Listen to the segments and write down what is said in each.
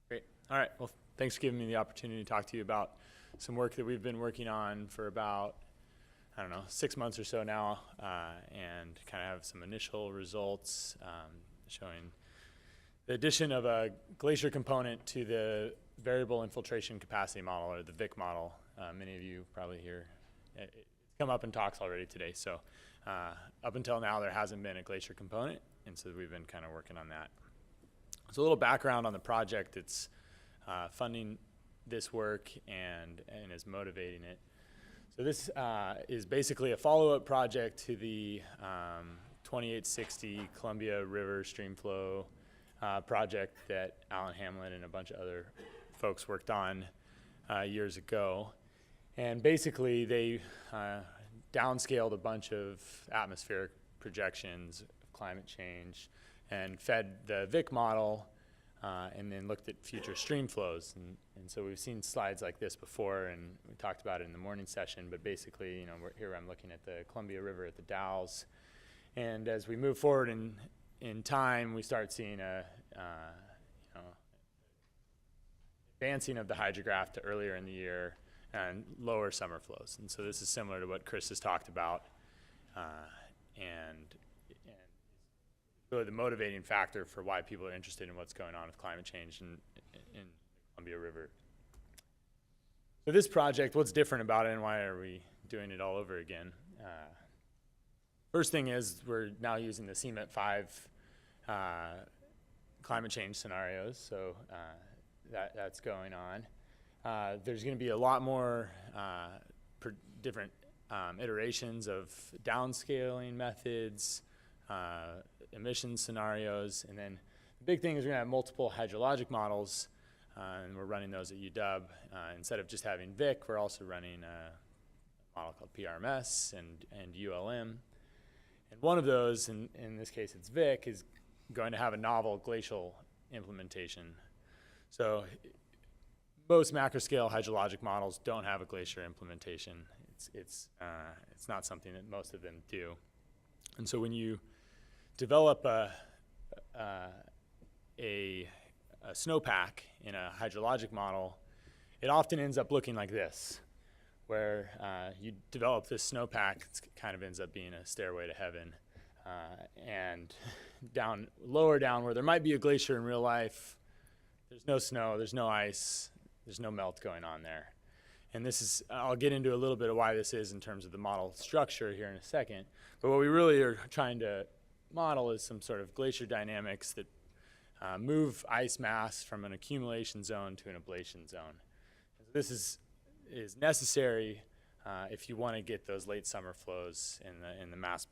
Great. All right. Well, thanks for giving me the opportunity to talk to you about some work that we've been working on for about, I don't know, 6 months or so now, and kind of have some initial results showing the addition of a glacier component to the variable infiltration capacity model, or the VIC model. Many of you probably hear it's come up in talks already today. So up until now, there hasn't been a glacier component, and so we've been kind of working on that. So a little background on the project that's funding this work and is motivating it. So this is basically a follow-up project to the 2860 Columbia River Streamflow project that Alan Hamman and a bunch of other folks worked on years ago. And basically they downscaled a bunch of atmospheric projections of climate change and fed the VIC model and then looked at future stream flows. And so we've seen slides like this before, and we talked about it in the morning session, but basically, here I'm looking at the Columbia River at the Dalles. And as we move forward in time, we start seeing a advancing of the hydrograph to earlier in the year and lower summer flows. And so this is similar to what Chris has talked about, and really the motivating factor for why people are interested in what's going on with climate change in the Columbia River. So this project, what's different about it and why are we doing it all over again? First thing is we're now using the CMET5 climate change scenarios, so that's going on. There's going to be a lot more different iterations of downscaling methods, emission scenarios, and then the big thing is we're going to have multiple hydrologic models, and we're running those at UW. Instead of just having VIC, we're also running a model called PRMS and ULM. And one of those, in this case it's VIC, is going to have a novel glacial implementation. So most macroscale hydrologic models don't have a glacier implementation. It's not something that most of them do. And so when you develop a snowpack in a hydrologic model, it often ends up looking like this, where you develop this snowpack, it kind of ends up being a stairway to heaven. And lower down where there might be a glacier in real life, there's no snow, there's no ice, there's no melt going on there. And this is, I'll get into a little bit of why this is in terms of the model structure here in a second. But what we really are trying to model is some sort of glacier dynamics that move ice mass from an accumulation zone to an ablation zone. This is necessary if you want to get those late summer flows in the mass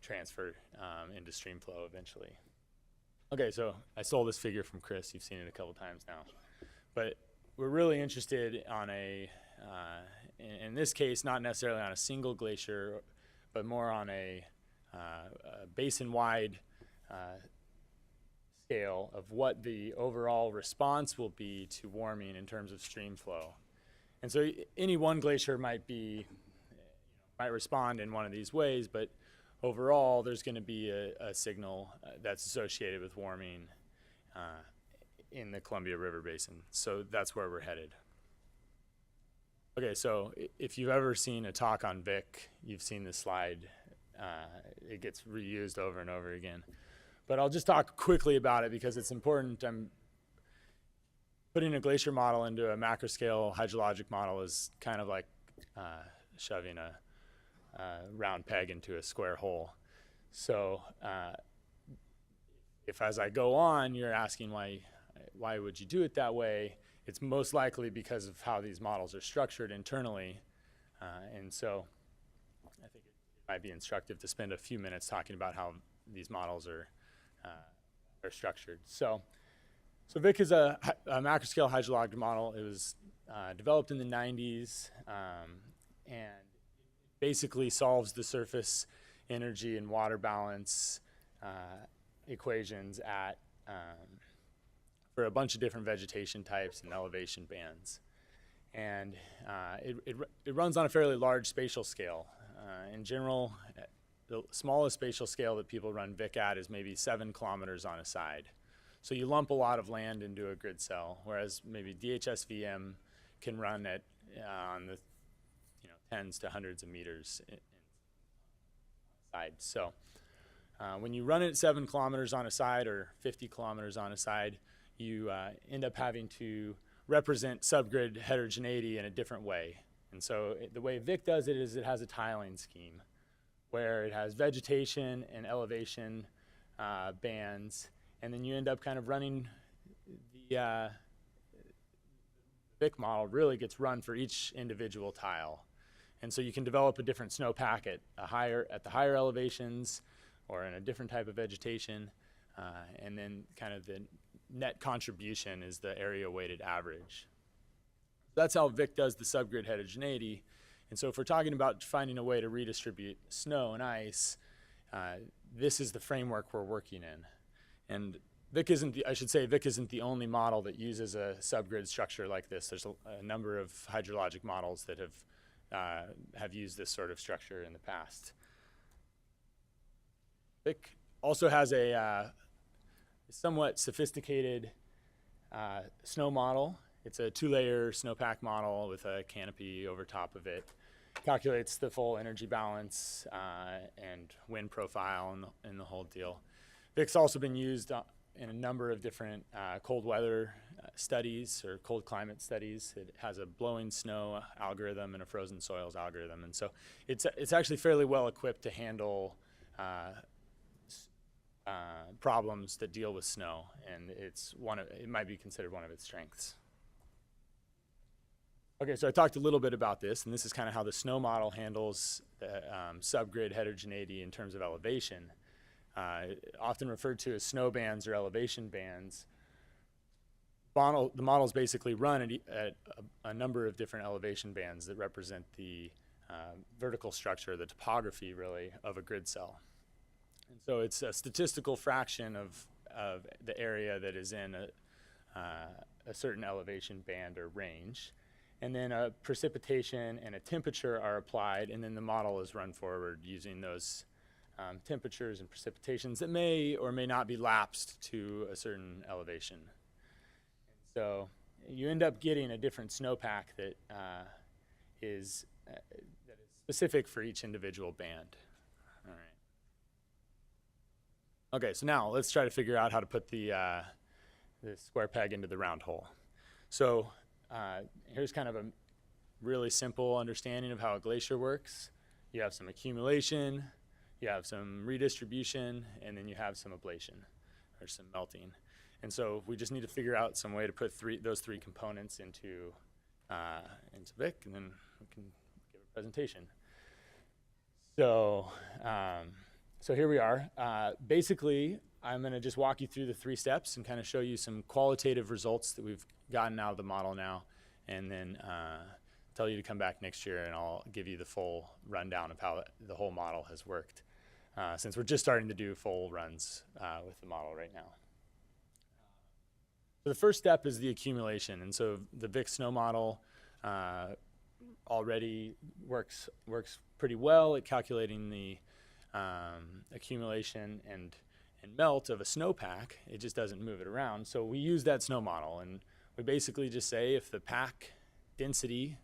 transfer into stream flow eventually. Okay, so I stole this figure from Chris. You've seen it a couple times now. But we're really interested on in this case, not necessarily on a single glacier, but more on a basin-wide scale of what the overall response will be to warming in terms of stream flow. And so any one glacier might respond in one of these ways, but overall there's going to be a signal that's associated with warming in the Columbia River Basin. So that's where we're headed. Okay, so if you've ever seen a talk on VIC, you've seen this slide. It gets reused over and over again. But I'll just talk quickly about it because it's important. I'm putting a glacier model into a macroscale hydrologic model is kind of like shoving a round peg into a square hole. So if as I go on, you're asking why would you do it that way, it's most likely because of how these models are structured internally. And so I think it might be instructive to spend a few minutes talking about how these models are structured. So VIC is a macroscale hydrologic model. It was developed in the 90s and basically solves the surface energy and water balance equations for a bunch of different vegetation types and elevation bands. And it runs on a fairly large spatial scale. In general, the smallest spatial scale that people run VIC at is maybe 7 kilometers on a side. So you lump a lot of land into a grid cell, whereas maybe DHSVM can run at on the tens to hundreds of meters side. So when you run it 7 kilometers on a side or 50 kilometers on a side, you end up having to represent subgrid heterogeneity in a different way. And so the way Vic does it is it has a tiling scheme where it has vegetation and elevation bands, and then you end up kind of running the Vic model really gets run for each individual tile. And so you can develop a different snowpack at the higher elevations or in a different type of vegetation, and then kind of the net contribution is the area weighted average. That's how Vic does the subgrid heterogeneity. And so if we're talking about finding a way to redistribute snow and ice, this is the framework we're working in. And Vic isn't the only model that uses a subgrid structure like this. There's a number of hydrologic models that have used this sort of structure in the past. Vic also has a somewhat sophisticated snow model. It's a 2-layer snowpack model with a canopy over top of it. Calculates the full energy balance and wind profile and the whole deal. Vic's also been used in a number of different cold weather studies or cold climate studies. It has a blowing snow algorithm and a frozen soils algorithm, and so it's actually fairly well equipped to handle problems that deal with snow, and it might be considered one of its strengths. Okay, so I talked a little bit about this, and this is kind of how the snow model handles the subgrid heterogeneity in terms of elevation. Often referred to as snow bands or elevation bands. The models basically run at a number of different elevation bands that represent the vertical structure, the topography really, of a grid cell. And so it's a statistical fraction of the area that is in a certain elevation band or range. And then a precipitation and a temperature are applied, and then the model is run forward using those temperatures and precipitations that may or may not be lapsed to a certain elevation. And so you end up getting a different snowpack that is specific for each individual band. All right. Okay, so now let's try to figure out how to put the square peg into the round hole. So here's kind of a really simple understanding of how a glacier works. You have some accumulation, you have some redistribution, and then you have some ablation or some melting. And so we just need to figure out some way to put those three components into Vic, and then we can give a presentation. So here we are. Basically, I'm going to just walk you through the 3 steps and kind of show you some qualitative results that we've gotten out of the model now, and then tell you to come back next year and I'll give you the full rundown of how the whole model has worked, since we're just starting to do full runs with the model right now. So the first step is the accumulation, and so the Vic snow model already works pretty well at calculating the accumulation and melt of a snowpack. It just doesn't move it around. So we use that snow model, and we basically just say if the pack density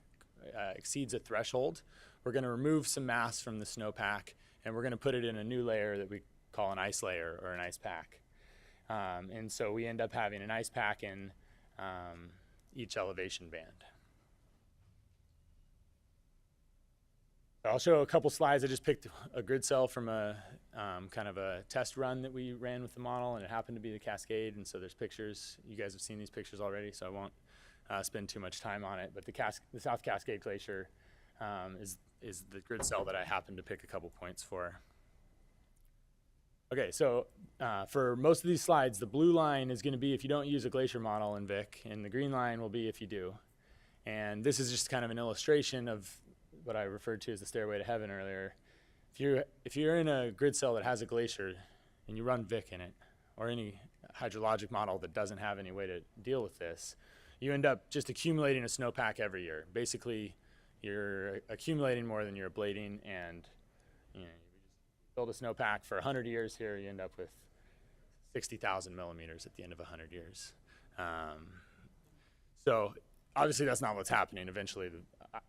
exceeds a threshold, we're going to remove some mass from the snowpack, and we're going to put it in a new layer that we call an ice layer or an ice pack. And so we end up having an ice pack in each elevation band. So I'll show a couple slides. I just picked a grid cell from a kind of a test run that we ran with the model, and it happened to be the Cascade, and so there's pictures. You guys have seen these pictures already, so I won't spend too much time on it. But the South Cascade Glacier is the grid cell that I happened to pick a couple points for. Okay, so for most of these slides, the blue line is going to be if you don't use a glacier model in Vic, and the green line will be if you do. And this is just kind of an illustration of what I referred to as the stairway to heaven earlier. If you're in a grid cell that has a glacier and you run Vic in it, or any hydrologic model that doesn't have any way to deal with this, you end up just accumulating a snowpack every year. Basically, you're accumulating more than you're ablating, and you just build a snowpack for 100 years here, you end up with 60,000 millimeters at the end of 100 years. So obviously that's not what's happening. Eventually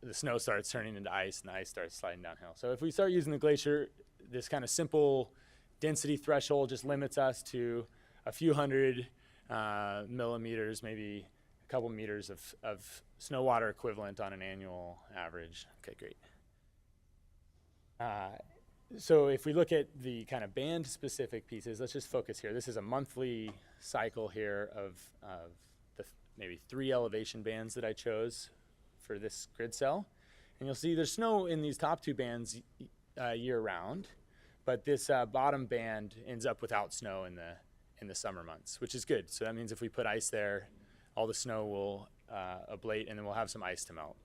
the snow starts turning into ice and the ice starts sliding downhill. So if we start using the glacier, this kind of simple density threshold just limits us to a few hundred millimeters, maybe a couple meters of snow water equivalent on an annual average. Okay, great. So if we look at the kind of band specific pieces, let's just focus here. This is a monthly cycle here of the maybe 3 elevation bands that I chose for this grid cell. And you'll see there's snow in these top 2 bands year round, but this bottom band ends up without snow in the summer months, which is good. So that means if we put ice there, all the snow will ablate and then we'll have some ice to melt.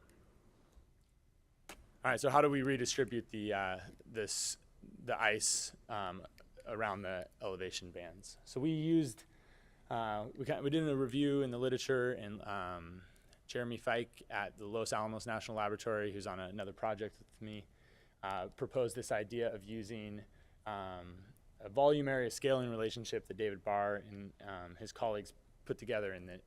All right, so how do we redistribute the ice around the elevation bands? So we used, we did a review in the literature, and Jeremy Fike at the Los Alamos National Laboratory, who's on another project with me, proposed this idea of using a volume area scaling relationship that David Barr and his colleagues put together in the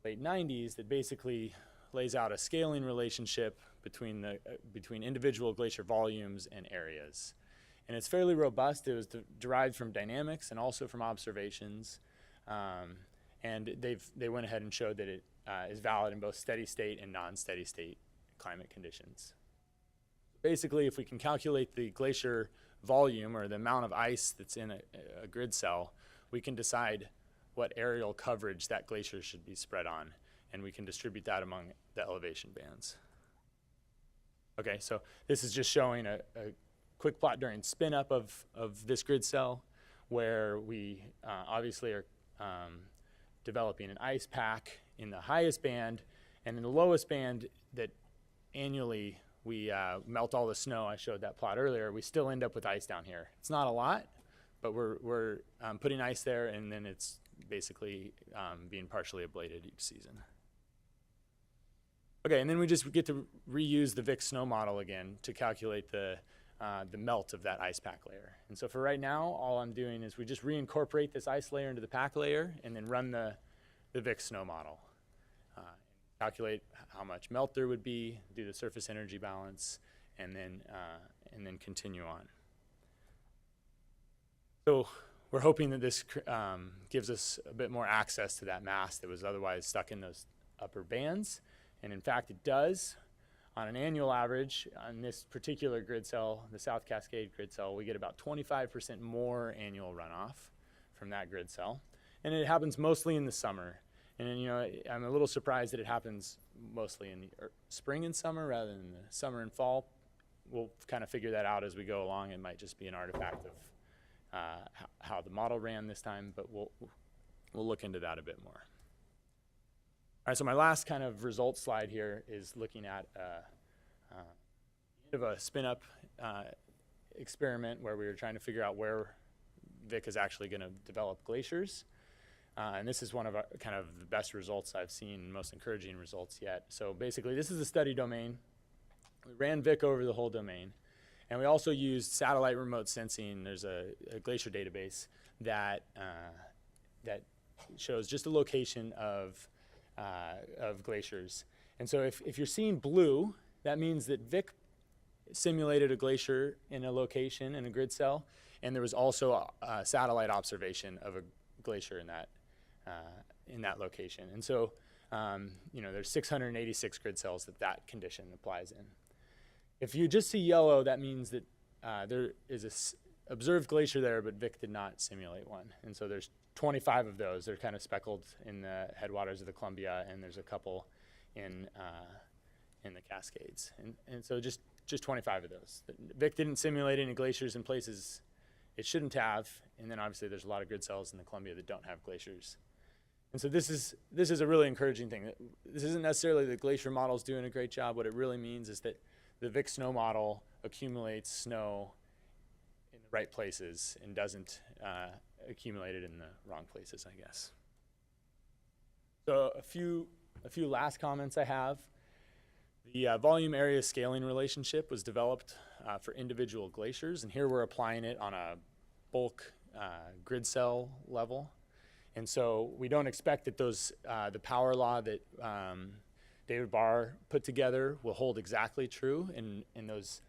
late 90s that basically lays out a scaling relationship between individual glacier volumes and areas. And it's fairly robust. It was derived from dynamics and also from observations. And they went ahead and showed that it is valid in both steady state and non-steady state climate conditions. Basically, if we can calculate the glacier volume or the amount of ice that's in a grid cell, we can decide what aerial coverage that glacier should be spread on, and we can distribute that among the elevation bands. Okay, so this is just showing a quick plot during spin up of this grid cell, where we obviously are developing an ice pack in the highest band, and in the lowest band that annually we melt all the snow. I showed that plot earlier. We still end up with ice down here. It's not a lot, but we're putting ice there, and then it's basically being partially ablated each season. Okay, and then we just get to reuse the Vic snow model again to calculate the melt of that ice pack layer. And so for right now, all I'm doing is we just reincorporate this ice layer into the pack layer and then run the Vic snow model. Calculate how much melt there would be, do the surface energy balance, and then continue on. So we're hoping that this gives us a bit more access to that mass that was otherwise stuck in those upper bands. And in fact, it does. On an annual average, on this particular grid cell, the South Cascade grid cell, we get about 25% more annual runoff from that grid cell. And it happens mostly in the summer. And then, you know, I'm a little surprised that it happens mostly in the spring and summer rather than the summer and fall. We'll kind of figure that out as we go along. It might just be an artifact of how the model ran this time, but we'll look into that a bit more. All right, so my last kind of results slide here is looking at a spin-up experiment where we were trying to figure out where Vic is actually going to develop glaciers. And this is one of our, kind of the best results I've seen, most encouraging results yet. So basically, this is the study domain. We ran Vic over the whole domain. And we also used satellite remote sensing. There's a glacier database that shows just the location of glaciers. And so if you're seeing blue, that means that Vic simulated a glacier in a location in a grid cell, and there was also a satellite observation of a glacier in that location. And so you know, there's 686 grid cells that condition applies in. If you just see yellow, that means that there is a observed glacier there, but Vic did not simulate one. And so there's 25 of those. They're kind of speckled in the headwaters of the Columbia, and there's a couple in the Cascades. And so just 25 of those. Vic didn't simulate any glaciers in places it shouldn't have, and then obviously there's a lot of grid cells in the Columbia that don't have glaciers. And so this is a really encouraging thing. This isn't necessarily the glacier model's doing a great job. What it really means is that the Vic snow model accumulates snow in the right places and doesn't accumulate it in the wrong places, I guess. So a few last comments I have. The volume area scaling relationship was developed for individual glaciers, and here we're applying it on a bulk grid cell level. And so we don't expect that those, the power law that David Barr put together will hold exactly true. And those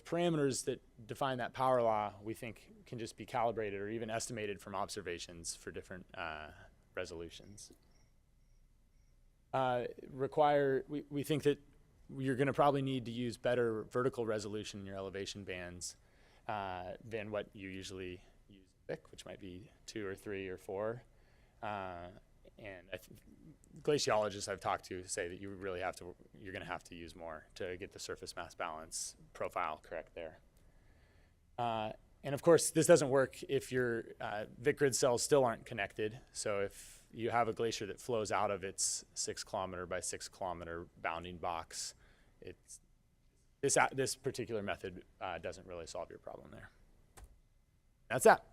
parameters that define that power law, we think can just be calibrated or even estimated from observations for different resolutions. We think that you're going to probably need to use better vertical resolution in your elevation bands than what you usually use thick, which might be 2 or 3 or 4. And glaciologists I've talked to say that you really have to, you're going to have to use more to get the surface mass balance profile correct there. And of course, this doesn't work if your Vic grid cells still aren't connected. So if you have a glacier that flows out of its 6 kilometer by 6 kilometer bounding box, this particular method doesn't really solve your problem there. That's that.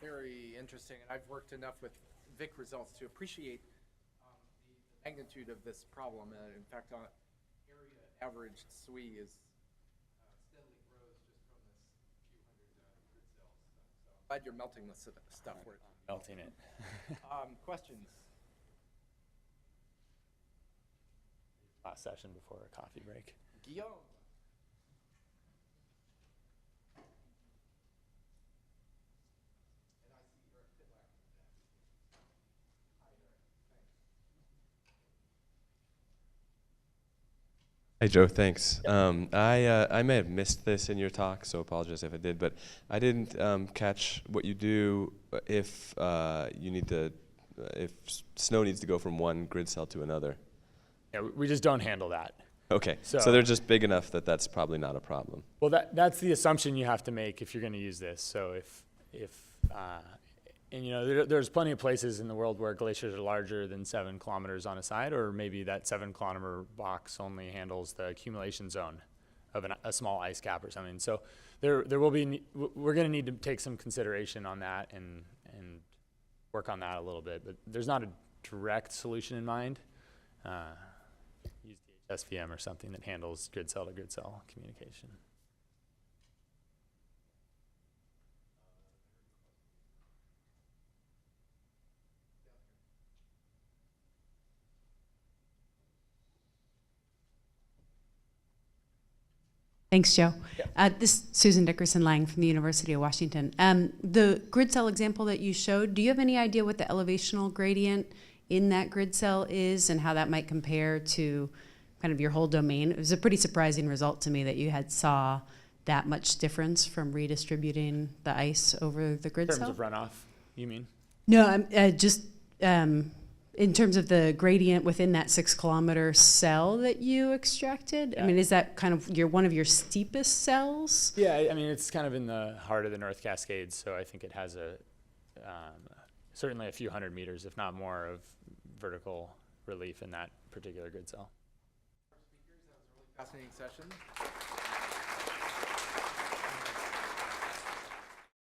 Very interesting, and I've worked enough with Vic results to appreciate the magnitude of this problem. In fact, area averaged SWE is steadily grows just from this few hundred grid cells. So I'm glad you're melting this stuff. Melting it. Questions? Last session before a coffee break. Guillaume. Hey, Joe, thanks. I may have missed this in your talk, so apologize if I did, but I didn't catch what you do if if snow needs to go from one grid cell to another. Yeah, we just don't handle that. Okay, so they're just big enough that that's probably not a problem. Well, that's the assumption you have to make if you're going to use this. So and you know, there's plenty of places in the world where glaciers are larger than 7 kilometers on a side, or maybe that 7 kilometer box only handles the accumulation zone of a small ice cap or something. So we're going to need to take some consideration on that and work on that a little bit. But there's not a direct solution in mind. Use the SVM or something that handles grid cell to grid cell communication. Thanks, Joe. This is Susan Dickerson-Lang from the University of Washington. The grid cell example that you showed, do you have any idea what the elevational gradient in that grid cell is and how that might compare to kind of your whole domain? It was a pretty surprising result to me that you saw that much difference from redistributing the ice over the grid cell. In terms of runoff, you mean? No, just in terms of the gradient within that 6 kilometer cell that you extracted. Yeah. I mean, is that kind of one of your steepest cells? Yeah, I mean, it's kind of in the heart of the North Cascades, so I think it has certainly a few hundred meters, if not more, of vertical relief in that particular grid cell. Speakers, that was a really fascinating session.